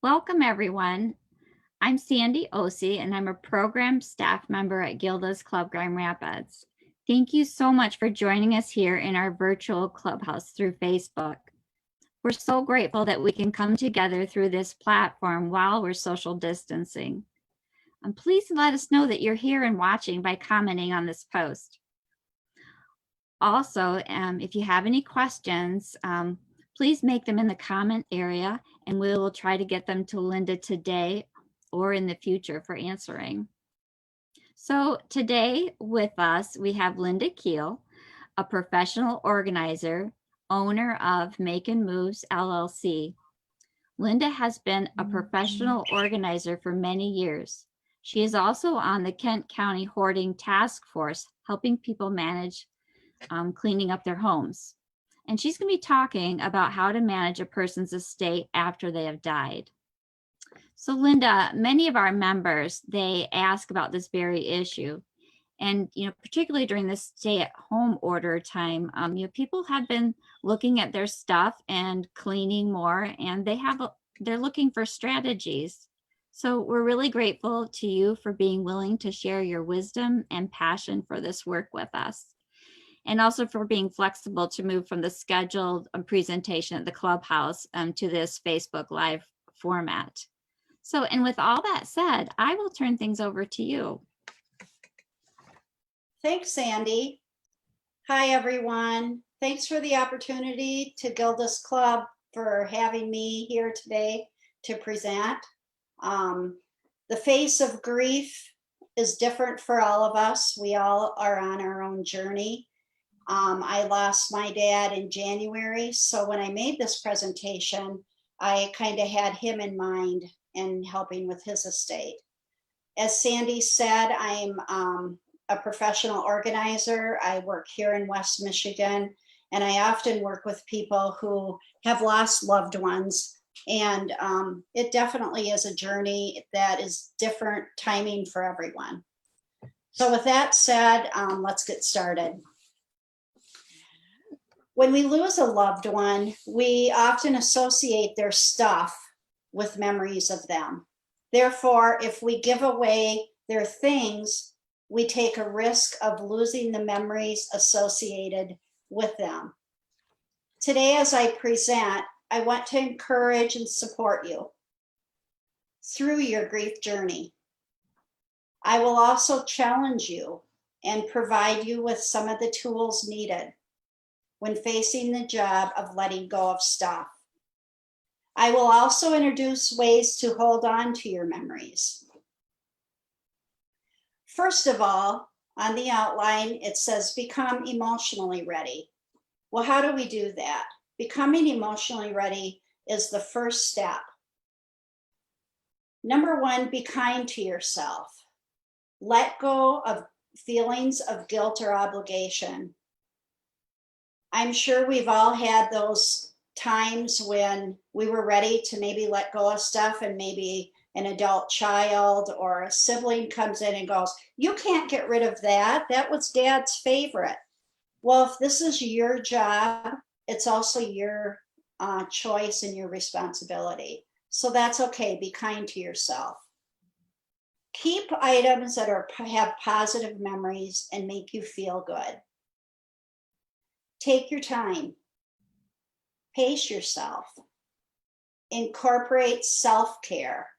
Welcome, everyone. I'm Sandy Ossie, and I'm a program staff member at Gilda's Club Grand Rapids. Thank you so much for joining us here in our virtual clubhouse through Facebook. We're so grateful that we can come together through this platform while we're social distancing. Please let us know that you're here and watching by commenting on this post. Also, if you have any questions, please make them in the comment area and we will try to get them to Linda today or in the future for answering. So today with us, we have Linda Kiel, a professional organizer, owner of Makin Moves, LLC. Linda has been a professional organizer for many years. She is also on the Kent County Hoarding Task Force, helping people manage cleaning up their homes. And she's going to be talking about how to manage a person's estate after they have died. So Linda, many of our members, they ask about this very issue. And, particularly during this stay-at-home order time, people have been looking at their stuff and cleaning more, and they're looking for strategies. So we're really grateful to you for being willing to share your wisdom and passion for this work with us, and also for being flexible to move from the scheduled presentation at the clubhouse to this Facebook Live format. So, and with all that said, I will turn things over to you. Thanks, Sandy. Hi, everyone. Thanks for the opportunity to Gilda's Club for having me here today to present. The face of grief is different for all of us. We all are on our own journey. I lost my dad in January, so when I made this presentation, I kind of had him in mind and helping with his estate. As Sandy said, I'm a professional organizer. I work here in West Michigan, and I often work with people who have lost loved ones. And it definitely is a journey that is different timing for everyone. So with that said, let's get started. When we lose a loved one, we often associate their stuff with memories of them. Therefore, if we give away their things, we take a risk of losing the memories associated with them. Today, as I present, I want to encourage and support you through your grief journey. I will also challenge you and provide you with some of the tools needed when facing the job of letting go of stuff. I will also introduce ways to hold on to your memories. First of all, on the outline, it says become emotionally ready. Well, how do we do that? Becoming emotionally ready is the first step. Number one, be kind to yourself. Let go of feelings of guilt or obligation. I'm sure we've all had those times when we were ready to maybe let go of stuff, and maybe an adult child or a sibling comes in and goes, "You can't get rid of that. That was Dad's favorite." Well, if this is your job, it's also your choice and your responsibility. So that's okay. Be kind to yourself. Keep items that have positive memories and make you feel good. Take your time. Pace yourself. Incorporate self-care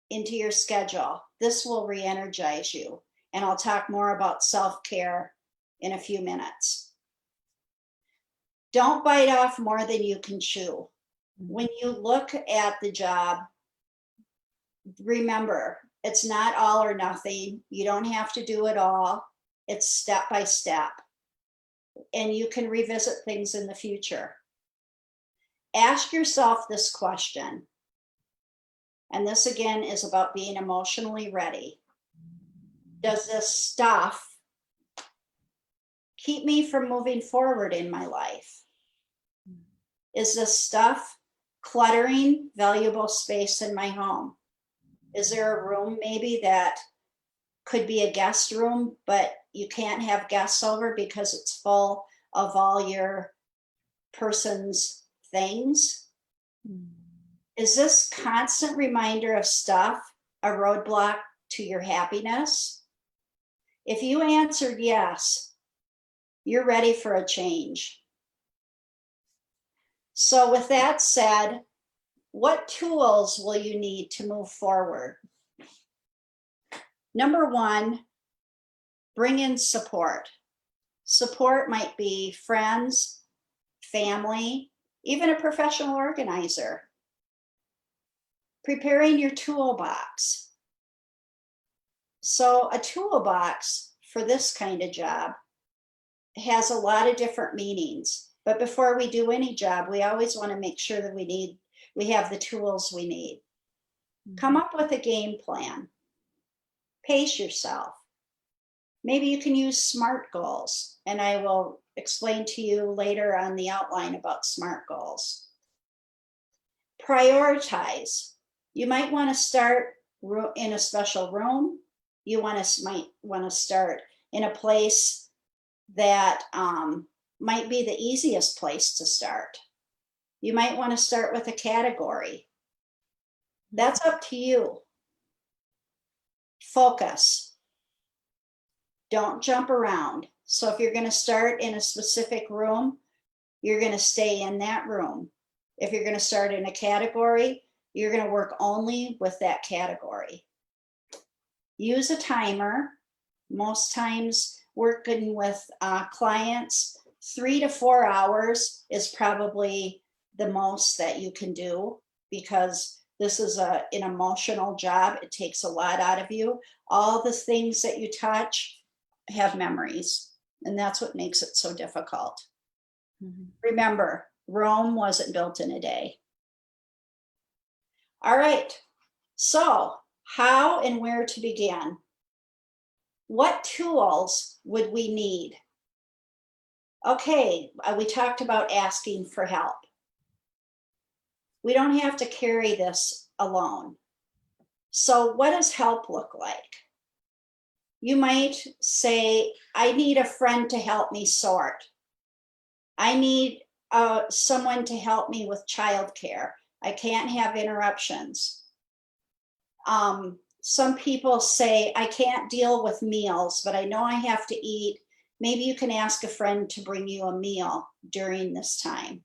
into your schedule. This will re-energize you. And I'll talk more about self-care in a few minutes. Don't bite off more than you can chew. When you look at the job, remember, it's not all or nothing. You don't have to do it all. It's step by step. And you can revisit things in the future. Ask yourself this question. And this again is about being emotionally ready. Does this stuff keep me from moving forward in my life? Is this stuff cluttering valuable space in my home? Is there a room maybe that could be a guest room, but you can't have guests over because it's full of all your person's things? Is this constant reminder of stuff a roadblock to your happiness? If you answered yes, you're ready for a change. So with that said, what tools will you need to move forward? Number one, bring in support. Support might be friends, family, even a professional organizer. Preparing your toolbox. So a toolbox for this kind of job has a lot of different meanings. But before we do any job, we always want to make sure that we have the tools we need. Come up with a game plan. Pace yourself. Maybe you can use SMART goals, and I will explain to you later on the outline about SMART goals. Prioritize. You might want to start in a special room. You might want to start in a place that might be the easiest place to start. You might want to start with a category. That's up to you. Focus. Don't jump around. So if you're going to start in a specific room, you're going to stay in that room. If you're going to start in a category, you're going to work only with that category. Use a timer. Most times working with clients, 3 to 4 hours is probably the most that you can do, because this is an emotional job. It takes a lot out of you. All the things that you touch have memories, and that's what makes it so difficult. Mm-hmm. Remember, Rome wasn't built in a day. All right, so how and where to begin? What tools would we need? Okay, we talked about asking for help. We don't have to carry this alone. So what does help look like? You might say, I need a friend to help me sort. I need someone to help me with childcare. I can't have interruptions. Some people say, I can't deal with meals, but I know I have to eat. Maybe you can ask a friend to bring you a meal during this time.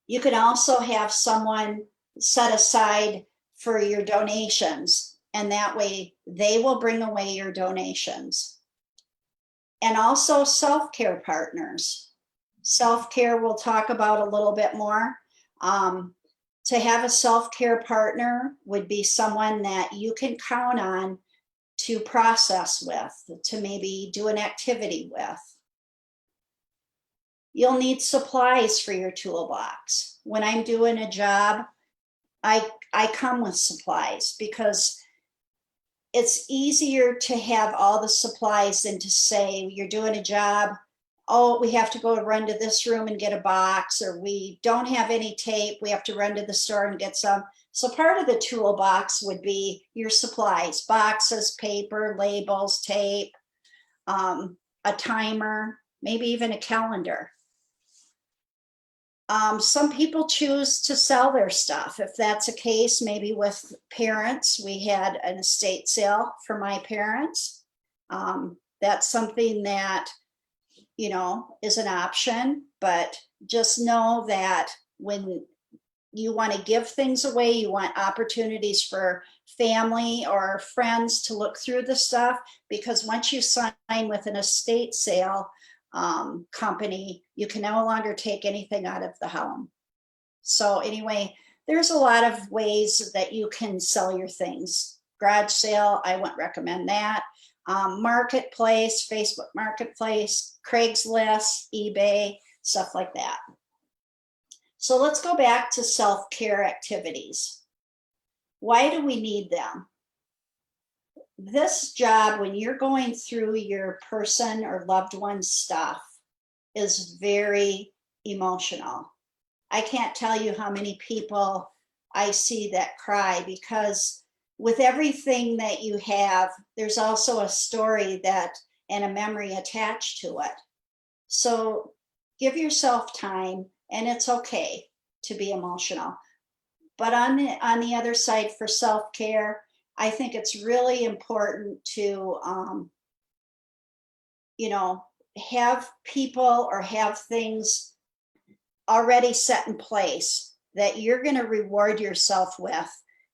You can also have someone set aside for your donations, and that way they will bring away your donations. And also self-care partners. Self-care we'll talk about a little bit more. To have a self-care partner would be someone that you can count on to process with, to maybe do an activity with. You'll need supplies for your toolbox. When I'm doing a job, I come with supplies, because it's easier to have all the supplies than to say you're doing a job, oh, we have to go run to this room and get a box, or we don't have any tape, we have to run to the store and get some. So part of the toolbox would be your supplies, boxes, paper, labels, tape, a timer, maybe even a calendar. Some people choose to sell their stuff. If that's a case, maybe with parents, we had an estate sale for my parents. That's something that, you know, is an option, but just know that when you want to give things away, you want opportunities for family or friends to look through the stuff, because once you sign with an estate sale company, you can no longer take anything out of the home. So anyway, there's a lot of ways that you can sell your things. Garage sale, I wouldn't recommend that. Marketplace, Facebook Marketplace, Craigslist, eBay, stuff like that. So let's go back to self-care activities. Why do we need them? This job, when you're going through your person or loved one's stuff, is very emotional. I can't tell you how many people I see that cry, because with everything that you have, there's also a story and a memory attached to it. So give yourself time, and it's okay to be emotional. But on the other side, for self-care, I think it's really important to, you know, have people or have things already set in place that you're going to reward yourself with.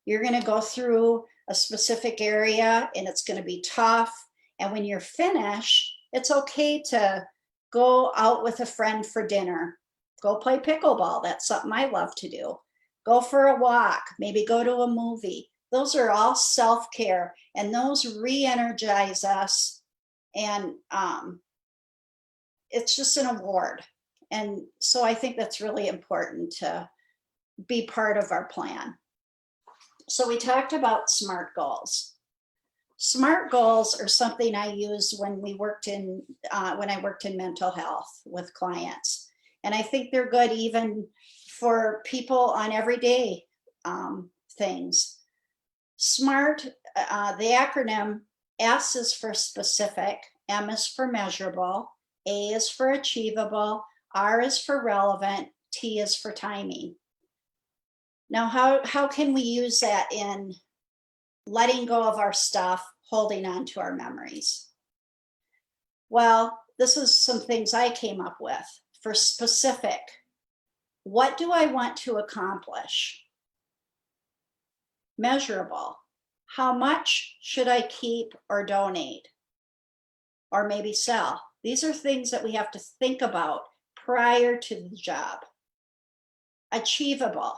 You're going to go through a specific area and it's going to be tough. And when you're finished, it's okay to go out with a friend for dinner. Go play pickleball. That's something I love to do. Go for a walk, maybe go to a movie. Those are all self-care, and those re-energize us. And it's just an award. And so I think that's really important to be part of our plan. So we talked about SMART goals. SMART goals are something I used when I worked in mental health with clients. And I think they're good even for people on everyday things. SMART, the acronym, S is for specific, M is for measurable, A is for achievable, R is for relevant, T is for timing. Now, how can we use that in letting go of our stuff, holding on to our memories? Well, this is some things I came up with. For specific, what do I want to accomplish? Measurable, how much should I keep or donate? Or maybe sell? These are things that we have to think about prior to the job. Achievable,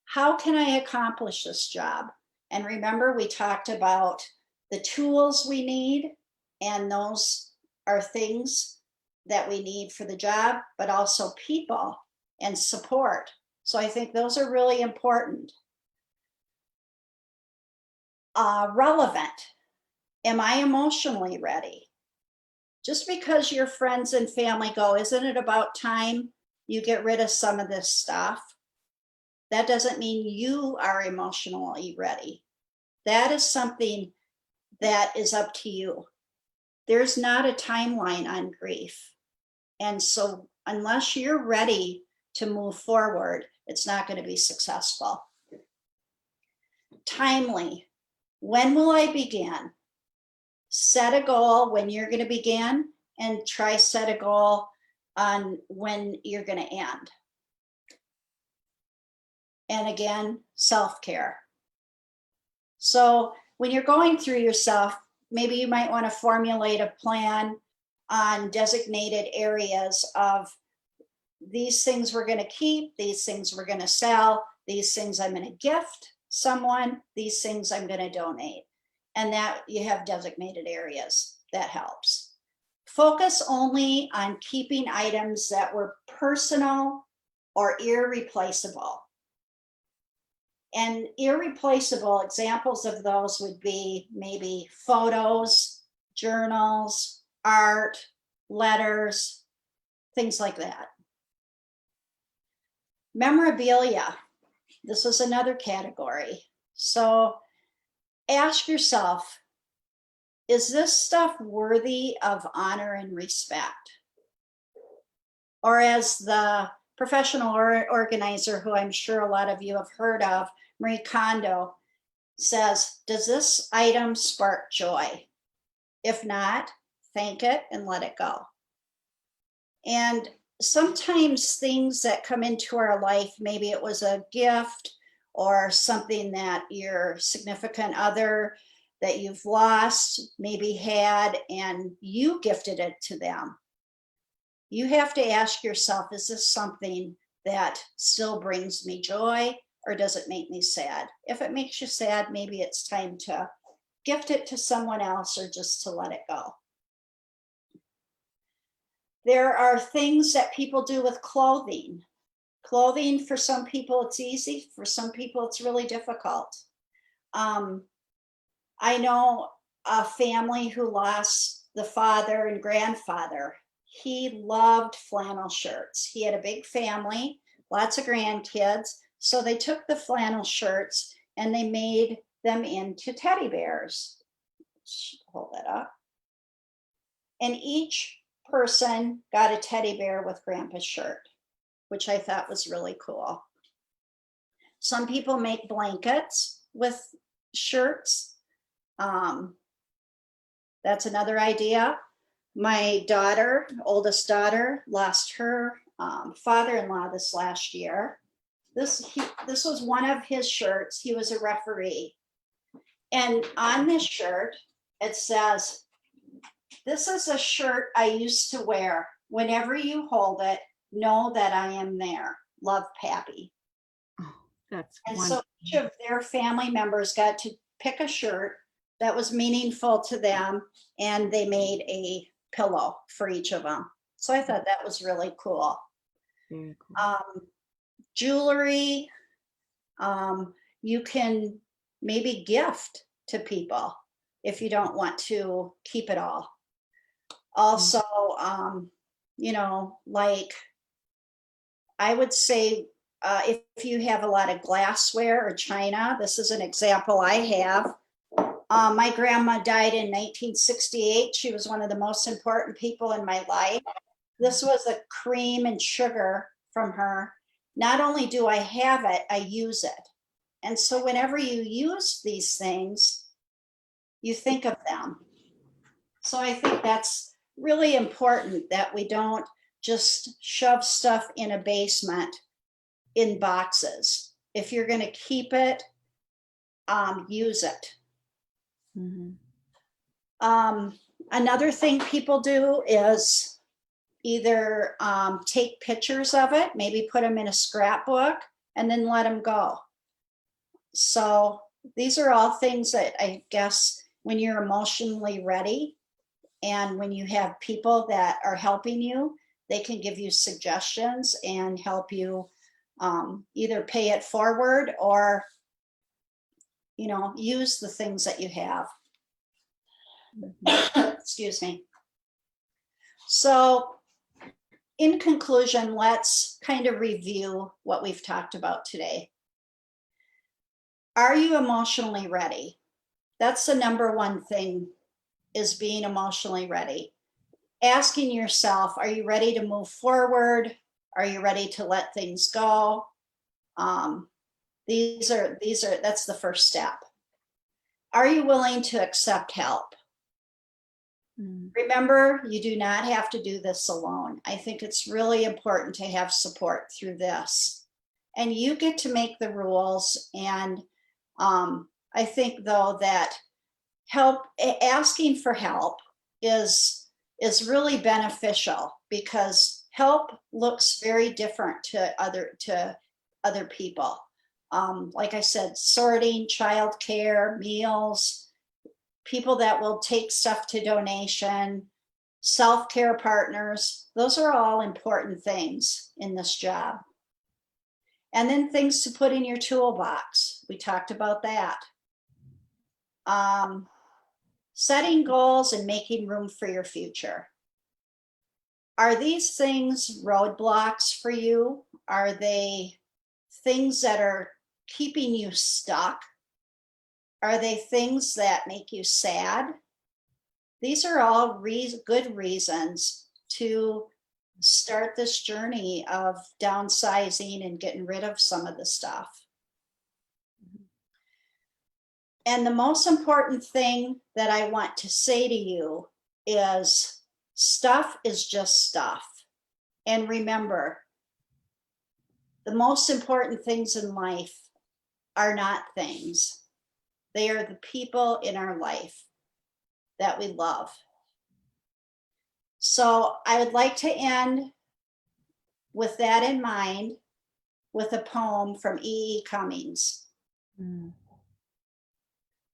how can I accomplish this job? And remember, we talked about the tools we need, and those are things that we need for the job, but also people and support. So I think those are really important. Relevant, am I emotionally ready? Just because your friends and family go, isn't it about time you get rid of some of this stuff? That doesn't mean you are emotionally ready. That is something that is up to you. There's not a timeline on grief. And so unless you're ready to move forward, it's not going to be successful. Timely, when will I begin? Set a goal when you're going to begin, and try set a goal on when you're going to end. And again, self-care. So when you're going through yourself, maybe you might want to formulate a plan on designated areas of these things we're going to keep, these things we're going to sell, these things I'm going to gift someone, these things I'm going to donate. And that you have designated areas. That helps. Focus only on keeping items that were personal or irreplaceable. And irreplaceable examples of those would be maybe photos, journals, art, letters, things like that. Memorabilia, this is another category. So ask yourself, is this stuff worthy of honor and respect? Or as the professional organizer, who I'm sure a lot of you have heard of, Marie Kondo, says, does this item spark joy? If not, thank it and let it go. And sometimes things that come into our life, maybe it was a gift or something that your significant other that you've lost maybe had, and you gifted it to them. You have to ask yourself, is this something that still brings me joy, or does it make me sad? If it makes you sad, maybe it's time to gift it to someone else or just to let it go. There are things that people do with clothing. Clothing, for some people, it's easy. For some people, it's really difficult. I know a family who lost the father and grandfather. He loved flannel shirts. He had a big family, lots of grandkids. So they took the flannel shirts and they made them into teddy bears. Hold that up. And each person got a teddy bear with Grandpa's shirt, which I thought was really cool. Some people make blankets with shirts. That's another idea. My daughter, oldest daughter, lost her father-in-law this last year. This was one of his shirts. He was a referee. And on this shirt, it says, "This is a shirt I used to wear. Whenever you hold it, know that I am there. Love, Pappy." Oh, that's And wonderful. so each of their family members got to pick a shirt that was meaningful to them, and they made a pillow for each of them. So I thought that was really cool. Very cool. Jewelry, you can maybe gift to people if you don't want to keep it all. Also, you know, like I would say, if you have a lot of glassware or china, this is an example I have. My grandma died in 1968. She was one of the most important people in my life. This was a cream and sugar from her. Not only do I have it, I use it. And so whenever you use these things, you think of them. So I think that's really important that we don't just shove stuff in a basement in boxes. If you're going to keep it, use it. Mhm. Another thing people do is either take pictures of it, maybe put them in a scrapbook, and then let them go. So these are all things that I guess when you're emotionally ready and when you have people that are helping you, they can give you suggestions and help you either pay it forward or, you know, use the things that you have. Excuse me. So in conclusion, let's kind of review what we've talked about today. Are you emotionally ready? That's the number one thing, is being emotionally ready. Asking yourself, are you ready to move forward? Are you ready to let things go? That's the first step. Are you willing to accept help? Remember, you do not have to do this alone. I think it's really important to have support through this. And you get to make the rules. And I think, though, that asking for help is really beneficial, because help looks very different to other people. Like I said, sorting, childcare, meals, people that will take stuff to donation, self-care partners. Those are all important things in this job. And then things to put in your toolbox. We talked about that. Setting goals and making room for your future. Are these things roadblocks for you? Are they things that are keeping you stuck? Are they things that make you sad? These are all good reasons to start this journey of downsizing and getting rid of some of the stuff. And the most important thing that I want to say to you is, stuff is just stuff. And remember, the most important things in life are not things. They are the people in our life that we love. So I would like to end with that in mind, with a poem from E.E. Cummings.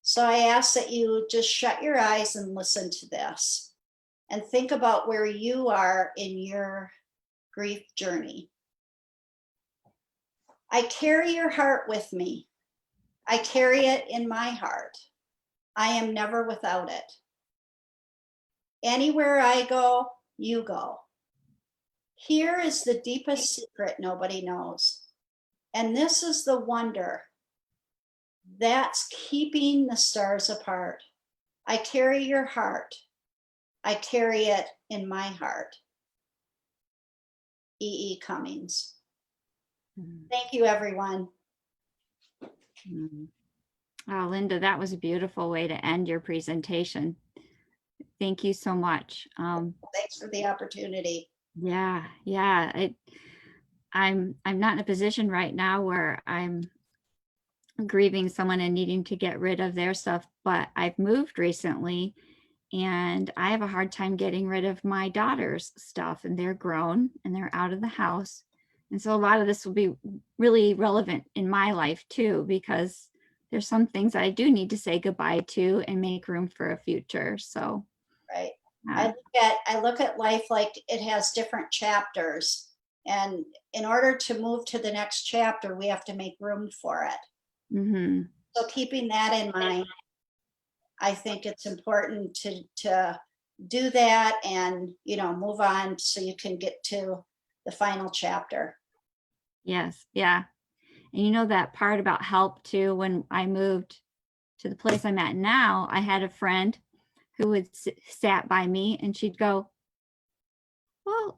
So I ask that you just shut your eyes and listen to this and think about where you are in your grief journey. I carry your heart with me. I carry it in my heart. I am never without it. Anywhere I go, you go. Here is the deepest secret nobody knows. And this is the wonder that's keeping the stars apart. I carry your heart. I carry it in my heart. E.E. Cummings. Thank you, everyone. Mm. Oh, Linda, that was a beautiful way to end your presentation. Thank you so much. Thanks for the opportunity. Yeah, yeah. I'm not in a position right now where I'm grieving someone and needing to get rid of their stuff, but I've moved recently and I have a hard time getting rid of my daughter's stuff, and they're grown and they're out of the house. And so a lot of this will be really relevant in my life too, because there's some things I do need to say goodbye to and make room for a future. So, Right. uh, I look at life like it has different chapters. And in order to move to the next chapter, we have to make room for it. mhm. So keeping that in mind, I think it's important to do that and, move on so you can get to the final chapter. Yes, yeah. And you know that part about help too, when I moved to the place I'm at now, I had a friend who would sat by me and she'd go, well,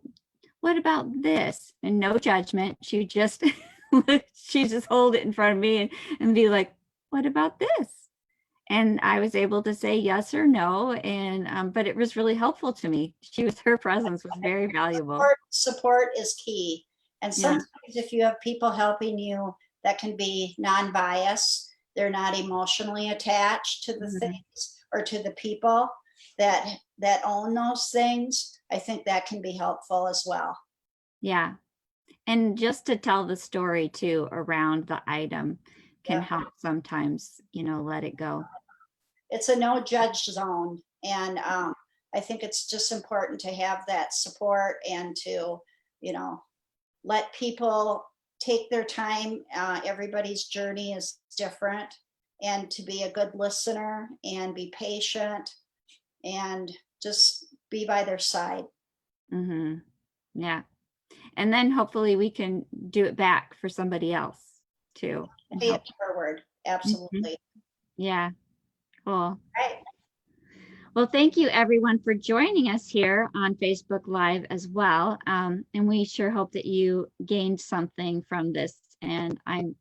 what about this? And no judgment. She would just, she just hold it in front of me and be like, what about this? And I was able to say yes or no. And, but it was really helpful to me. Her presence was very valuable. Support is key. And Yeah. sometimes if you have people helping you that can be non-biased, they're not emotionally attached to the Mhm. things or to the people that own those things, I think that can be helpful as well. Yeah. And just to tell the story too around the item can Yeah. help sometimes, let it go. It's a no judge zone. And I think it's just important to have that support and to, you know, let people take their time. Everybody's journey is different, and to be a good listener and be patient and just be by their side. Hmm. Yeah. And then hopefully we can do it back for somebody else too. And Pay it help. forward. Mhm. Absolutely. Yeah. Cool. Right. Well, thank you everyone for joining us here on Facebook Live as well. And we sure hope that you gained something from this. And I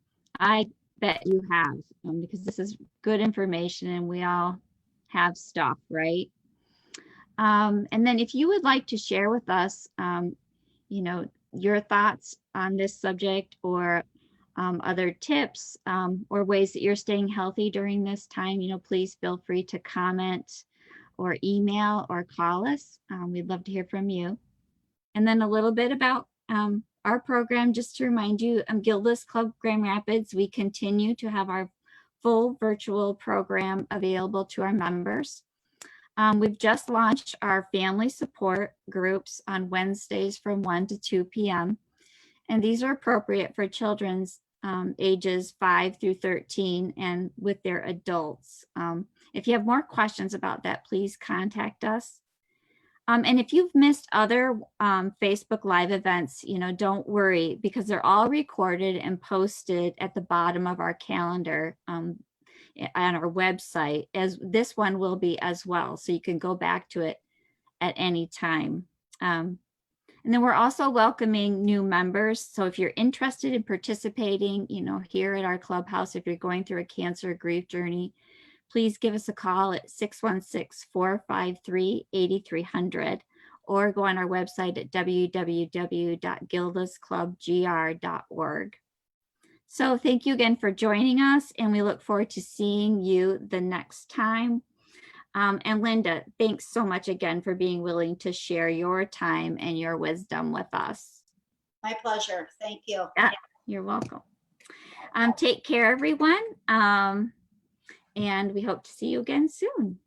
bet you have, because this is good information and we all have stuff, right? And then if you would like to share with us, your thoughts on this subject, or other tips, or ways that you're staying healthy during this time, please feel free to comment or email or call us. We'd love to hear from you. And then a little bit about our program, just to remind you, Gilda's Club Grand Rapids, we continue to have our full virtual program available to our members. We've just launched our family support groups on Wednesdays from 1 to 2 p.m. And these are appropriate for children's ages 5 through 13 and with their adults. If you have more questions about that, please contact us. And if you've missed other Facebook Live events, don't worry, because they're all recorded and posted at the bottom of our calendar on our website, as this one will be as well. So you can go back to it at any time. And then we're also welcoming new members. So if you're interested in participating, here at our clubhouse, if you're going through a cancer grief journey, please give us a call at 616-453-8300, or go on our website at www.gildasclubgr.org. So thank you again for joining us, and we look forward to seeing you the next time. And Linda, thanks so much again for being willing to share your time and your wisdom with us. My pleasure. Thank you. Yeah, you're welcome. Take care, everyone. And we hope to see you again soon.